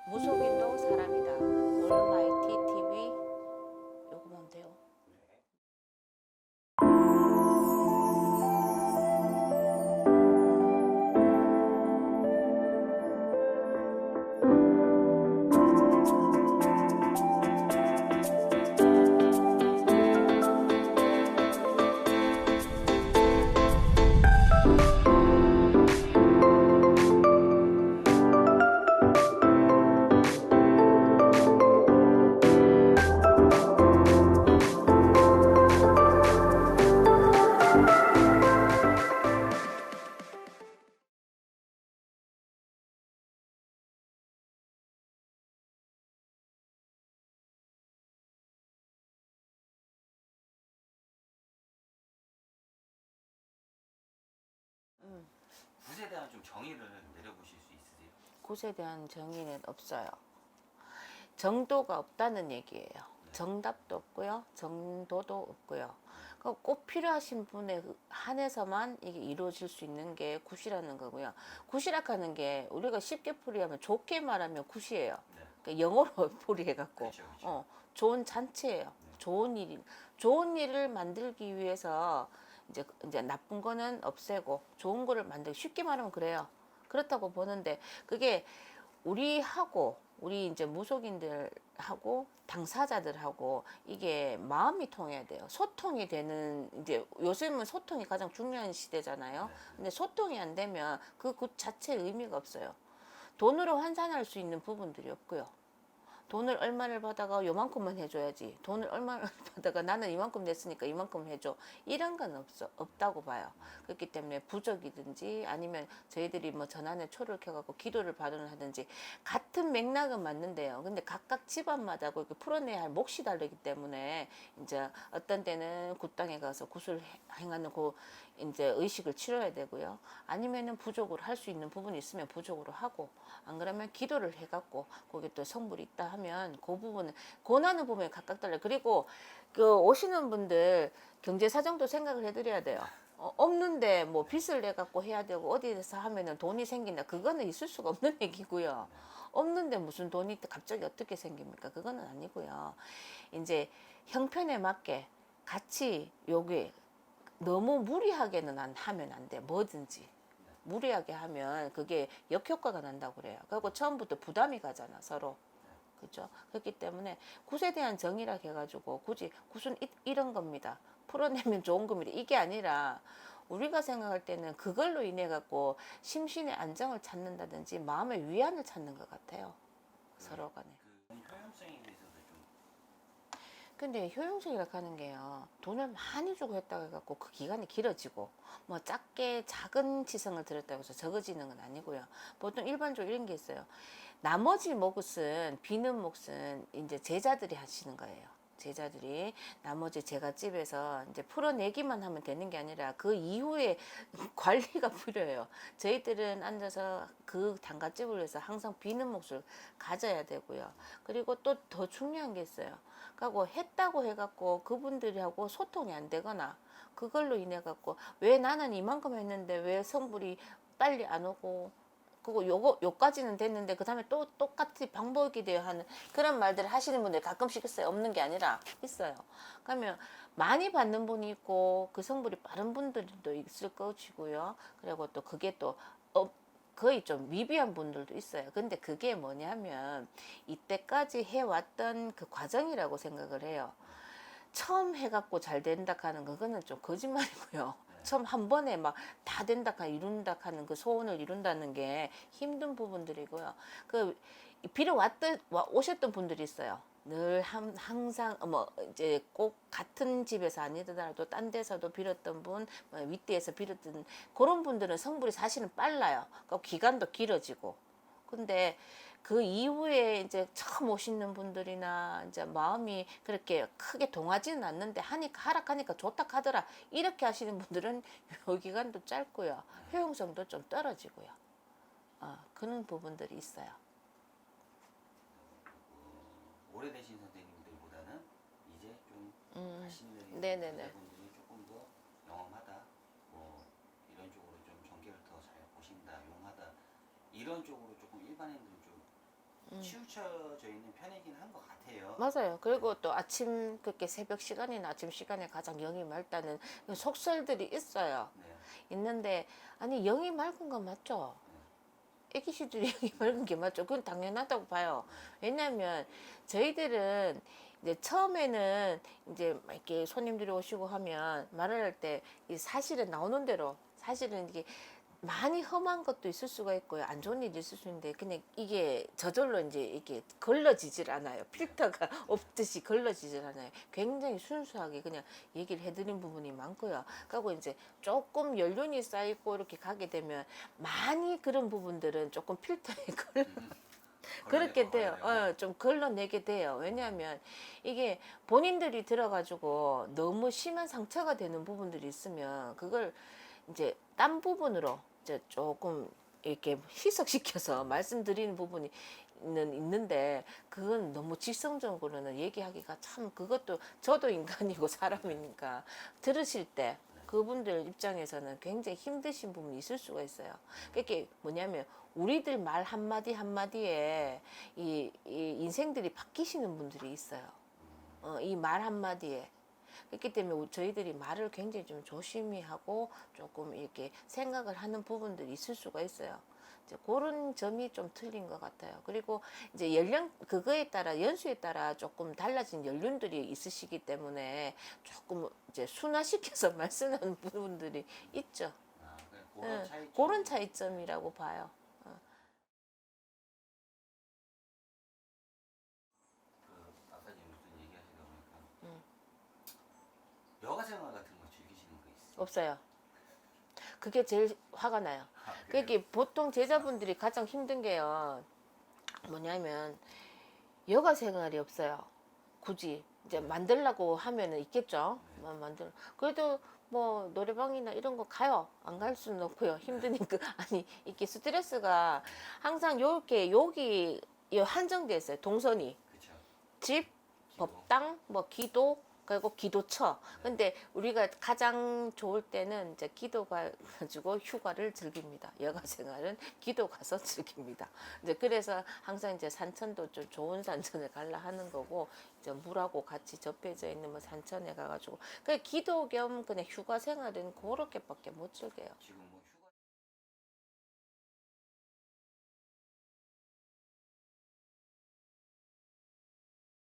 무속인도 사람이다. 올마이티 TV 요거 보면 돼요. 굿에 대한 좀 정의를 내려보실 수 있으세요? 굿에 대한 정의는 없어요. 정도가 없다는 얘기예요. 정답도 없고요. 정도도 없고요. 꼭 필요하신 분에 한해서만 이게 이루어질 수 있는 게 굿이라는 거고요. 굿이라고 하는 게 우리가 쉽게 풀이하면 좋게 말하면 굿이에요. 네. 그러니까 영어로 풀이해갖고 그렇죠, 그렇죠. 좋은 잔치예요. 좋은 일을 만들기 위해서 이제 나쁜 거는 없애고 좋은 거를 만들기 쉽게 말하면 그래요. 그렇다고 보는데 그게 우리 이제 무속인들하고 당사자들하고 이게 마음이 통해야 돼요. 소통이 되는 이제 요즘은 소통이 가장 중요한 시대잖아요. 네. 근데 소통이 안 되면 그 자체의 의미가 없어요. 돈으로 환산할 수 있는 부분들이 없고요. 돈을 얼마를 받아가 요만큼만 해줘야지. 돈을 얼마를 받아가 나는 이만큼 냈으니까 이만큼 해줘. 이런 건 없다고 봐요. 그렇기 때문에 부적이든지 아니면 저희들이 뭐 전환에 초를 켜갖고 기도를 받으든지 같은 맥락은 맞는데요. 근데 각각 집안마다 그렇게 풀어내야 할 몫이 다르기 때문에 이제 어떤 때는 굿당에 가서 굿을 행하는 그 이제 의식을 치러야 되고요. 아니면은 부족으로 할 수 있는 부분이 있으면 부족으로 하고 안 그러면 기도를 해갖고 거기 또 성불이 있다 하면 그 부분은 고난을 보면 각각 달라요. 그리고 그 오시는 분들 경제 사정도 생각을 해드려야 돼요. 없는데 뭐 빚을 내 갖고 해야 되고 어디에서 하면은 돈이 생긴다. 그거는 있을 수가 없는 얘기고요. 없는데 무슨 돈이 갑자기 어떻게 생깁니까? 그거는 아니고요. 이제 형편에 맞게 같이 여기 너무 무리하게는 하면 안 돼. 뭐든지. 무리하게 하면 그게 역효과가 난다고 그래요. 그리고 처음부터 부담이 가잖아, 서로. 그죠? 그렇기 때문에 굿에 대한 정의라 해가지고 굳이 굿은 이런 겁니다. 풀어내면 좋은 겁니다. 이게 아니라 우리가 생각할 때는 그걸로 인해 갖고 심신의 안정을 찾는다든지 마음의 위안을 찾는 것 같아요. 서로 간에. 그 효용성에 대해서도 좀 근데 효용성이라고 하는 게요, 돈을 많이 주고 했다고 해갖고 그 기간이 길어지고 뭐 작은 치성을 들였다고 해서 적어지는 건 아니고요. 보통 일반적으로 이런 게 있어요. 나머지 몫은 비는 몫은 이제 제자들이 하시는 거예요. 제자들이 나머지 제갓집에서 이제 풀어내기만 하면 되는 게 아니라 그 이후에 관리가 필요해요. 저희들은 앉아서 그 단가집을 위해서 항상 비는 몫을 가져야 되고요. 그리고 또 더 중요한 게 있어요. 그리고 했다고 해갖고 그분들하고 소통이 안 되거나 그걸로 인해 갖고 왜 나는 이만큼 했는데 왜 성불이 빨리 안 오고 그거 요까지는 됐는데 그 다음에 또 똑같이 반복이 돼야 하는 그런 말들을 하시는 분들 가끔씩 있어요. 없는 게 아니라 있어요. 그러면 많이 받는 분이 있고 그 성불이 빠른 분들도 있을 것이고요. 그리고 또 그게 또 거의 좀 미비한 분들도 있어요. 근데 그게 뭐냐면 이때까지 해왔던 그 과정이라고 생각을 해요. 처음 해갖고 잘 된다 하는 그거는 좀 거짓말이고요. 처음 한 번에 막 다 된다 이룬다 하는 그 소원을 이룬다는 게 힘든 부분들이고요. 그 비록 오셨던 분들이 있어요. 늘 항상 뭐 이제 꼭 같은 집에서 아니더라도 딴 데서도 빌었던 분, 뭐 윗대에서 빌었던 그런 분들은 성불이 사실은 빨라요. 그 기간도 길어지고. 근데 그 이후에 이제 처음 오시는 분들이나 이제 마음이 그렇게 크게 동하지는 않는데 하락하니까 좋다 하더라 이렇게 하시는 분들은 요 기간도 짧고요. 효용성도 좀 떨어지고요. 그런 부분들이 있어요. 오래되신 선생님들보다는 이제 좀 가시는 네네네. 분들이 조금 더 영험하다, 뭐 이런 쪽으로 좀 전개를 더 잘 보신다, 용하다 이런 쪽으로 조금 일반인들은 좀 치우쳐져 있는 편이긴 한 것 같아요. 맞아요. 그리고 또 아침 그렇게 새벽 시간이나 아침 시간에 가장 영이 맑다는 속설들이 있어요. 네. 있는데 아니 영이 맑은 건 맞죠? 애기씨들이 영이 맑은 게 맞죠? 그건 당연하다고 봐요. 왜냐하면 저희들은 이제 처음에는 이제 막 이렇게 손님들이 오시고 하면 말을 할 때 이 사실은 나오는 대로 사실은 이게 많이 험한 것도 있을 수가 있고요. 안 좋은 일이 있을 수 있는데 그냥 이게 저절로 이제 이렇게 걸러지질 않아요. 필터가 없듯이 걸러지질 않아요. 굉장히 순수하게 그냥 얘기를 해드린 부분이 많고요. 그리고 이제 조금 연륜이 쌓이고 이렇게 가게 되면 많이 그런 부분들은 조금 필터에 그렇게 돼요. 좀 걸러내게 돼요. 왜냐하면 이게 본인들이 들어가지고 너무 심한 상처가 되는 부분들이 있으면 그걸 이제 딴 부분으로 이제 조금 이렇게 희석시켜서 말씀드리는 부분이 있는데 그건 너무 직성적으로는 얘기하기가 참 그것도 저도 인간이고 사람이니까 들으실 때 그분들 입장에서는 굉장히 힘드신 부분이 있을 수가 있어요. 그게 뭐냐면 우리들 말 한마디 한마디에 이 인생들이 바뀌시는 분들이 있어요. 이 말 한마디에. 그렇기 때문에 저희들이 말을 굉장히 좀 조심히 하고 조금 이렇게 생각을 하는 부분들이 있을 수가 있어요. 이제 그런 점이 좀 틀린 것 같아요. 그리고 이제 연령 그거에 따라 연수에 따라 조금 달라진 연륜들이 있으시기 때문에 조금 이제 순화시켜서 말씀하는 부분들이 있죠. 그런 차이점. 그런 차이점이라고 봐요. 그 아까 무슨 얘기하시다 보니까 여가 생활 같은 거 즐기시는 거 있어요? 없어요. 그게 제일 화가 나요. 그래요? 그게 보통 제자분들이 가장 힘든 게요. 뭐냐면 여가 생활이 없어요. 굳이 이제 만들라고 하면은 있겠죠. 그래도 뭐 노래방이나 이런 거 가요. 안 갈 수는 없고요. 힘드니까 아니 이게 스트레스가 항상 요렇게 여기 한정돼 있어요. 동선이 그쵸. 집, 기도. 법당, 뭐 기도, 그리고 기도처. 근데 우리가 가장 좋을 때는 이제 기도 가지고 휴가를 즐깁니다. 여가 생활은 기도 가서 즐깁니다. 이제 그래서 항상 이제 산천도 좀 좋은 산천을 갈라 하는 거고, 이제 물하고 같이 접해져 있는 뭐 산천에 가가지고, 그 기도 겸 그냥 휴가 생활은 그렇게밖에 못 즐겨요. 지금 뭐